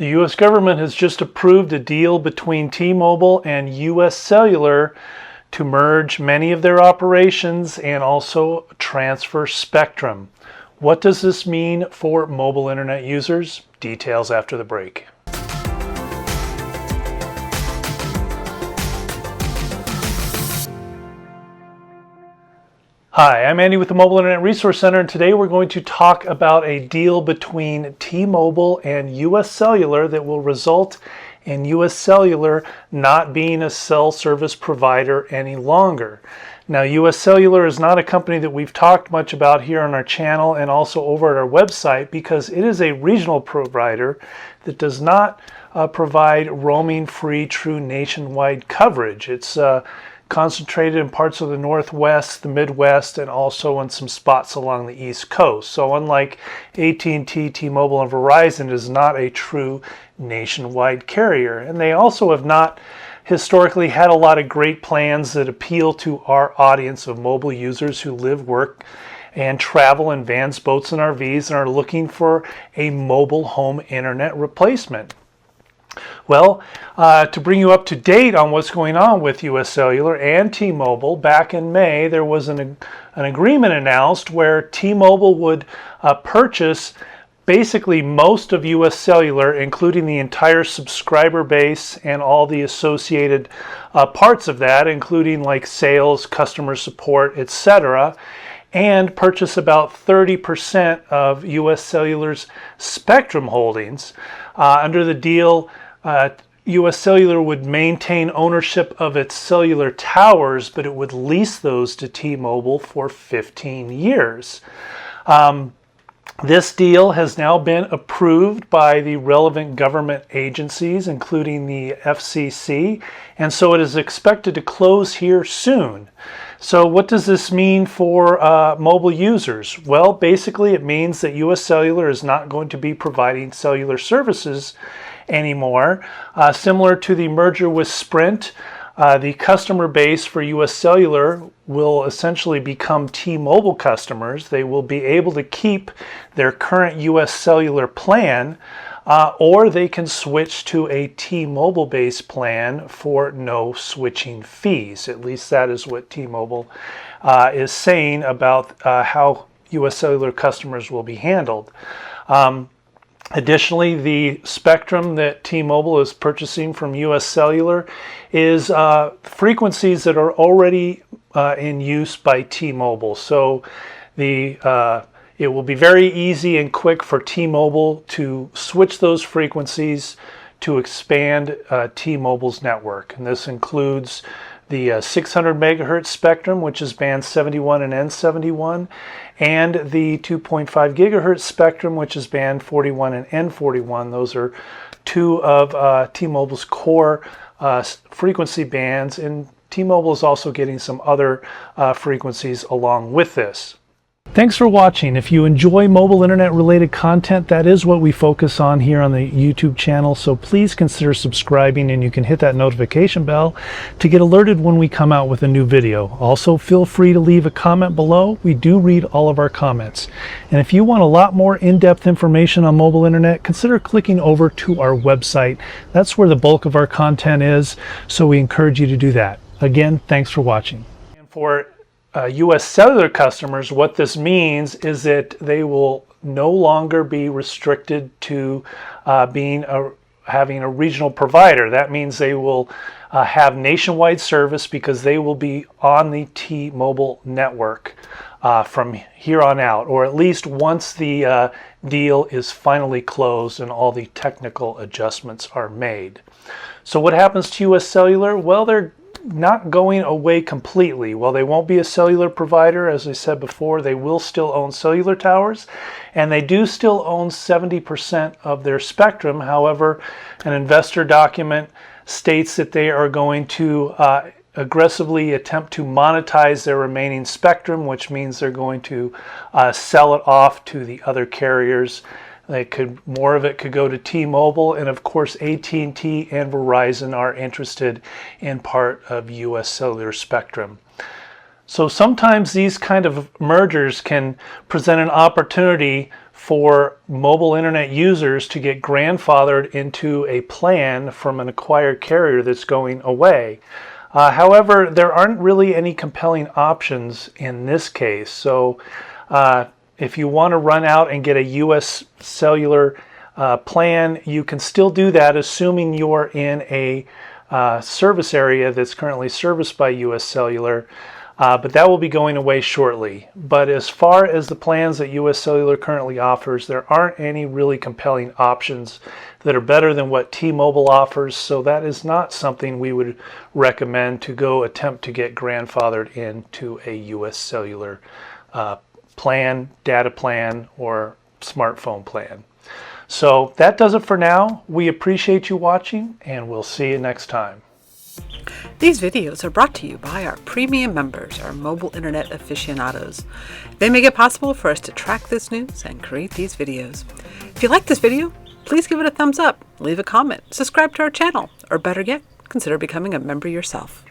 The U.S. government has just approved a deal between T-Mobile and US Cellular to merge many of their operations and also transfer spectrum. What does this mean for mobile internet users? Details after the break. Hi, I'm Andy with the Mobile Internet Resource Center, and today we're going to talk about a deal between T-Mobile and US Cellular that will result in US Cellular not being a cell service provider any longer. Now, US Cellular is not a company that we've talked much about here on our channel and also over at our website because it is a regional provider that does not provide roaming-free true nationwide coverage. It's concentrated in parts of the Northwest, the Midwest, and also in some spots along the East Coast. So unlike AT&T, T-Mobile, and Verizon, it is not a true nationwide carrier. And they also have not historically had a lot of great plans that appeal to our audience of mobile users who live, work, and travel in vans, boats, and RVs and are looking for a mobile home internet replacement. Well, to bring you up to date on what's going on with US Cellular and T-Mobile, back in May there was an agreement announced where T-Mobile would purchase basically most of US Cellular, including the entire subscriber base and all the associated parts of that, including like sales, customer support, etc., and purchase about 30% of US Cellular's spectrum holdings. Under the deal, US Cellular would maintain ownership of its cellular towers, but it would lease those to T-Mobile for 15 years. This deal has now been approved by the relevant government agencies, including the FCC, and so it is expected to close here soon. So what does this mean for mobile users? Well, basically it means that US Cellular is not going to be providing cellular services anymore. Similar to the merger with Sprint, the customer base for US Cellular will essentially become T-Mobile customers. They will be able to keep their current US Cellular plan, or they can switch to a T-Mobile based plan for no switching fees. At least that is what T-Mobile is saying about how US Cellular customers will be handled. Additionally, the spectrum that T-Mobile is purchasing from US Cellular is frequencies that are already in use by T-Mobile. So it will be very easy and quick for T-Mobile to switch those frequencies to expand T-Mobile's network. And this includes the 600 megahertz spectrum, which is band 71 and N71, and the 2.5 gigahertz spectrum, which is band 41 and N41. Those are two of T-Mobile's core frequency bands, and T-Mobile is also getting some other frequencies along with this. Thanks for watching. If you enjoy mobile internet related content, that is what we focus on here on the YouTube channel, so please consider subscribing, and you can hit that notification bell to get alerted when we come out with a new video. Also, feel free to leave a comment below. We do read all of our comments. And if you want a lot more in-depth information on mobile internet, consider clicking over to our website. That's where the bulk of our content is, so we encourage you to do that. Again, thanks for watching. And for US Cellular customers, what this means is that they will no longer be restricted to having a regional provider. That means they will have nationwide service because they will be on the T-Mobile network from here on out, or at least once the deal is finally closed and all the technical adjustments are made. So what happens to US Cellular? Well, they're not going away completely. While they won't be a cellular provider, as I said before, they will still own cellular towers, and they do still own 70% of their spectrum. However, an investor document states that they are going to aggressively attempt to monetize their remaining spectrum, which means they're going to sell it off to the other carriers. More of it could go to T-Mobile, and of course AT&T and Verizon are interested in part of US Cellular spectrum. So sometimes these kind of mergers can present an opportunity for mobile internet users to get grandfathered into a plan from an acquired carrier that's going away. However, there aren't really any compelling options in this case. So if you want to run out and get a US Cellular plan, you can still do that, assuming you're in a service area that's currently serviced by US Cellular. But that will be going away shortly. But as far as the plans that US Cellular currently offers, there aren't any really compelling options that are better than what T-Mobile offers, so that is not something we would recommend to go attempt to get grandfathered into a US Cellular plan, data plan, or smartphone plan. So that does it for now. We appreciate you watching, and we'll see you next time. These videos are brought to you by our premium members, our mobile internet aficionados. They make it possible for us to track this news and create these videos. If you like this video, please give it a thumbs up, leave a comment, subscribe to our channel, or better yet, consider becoming a member yourself.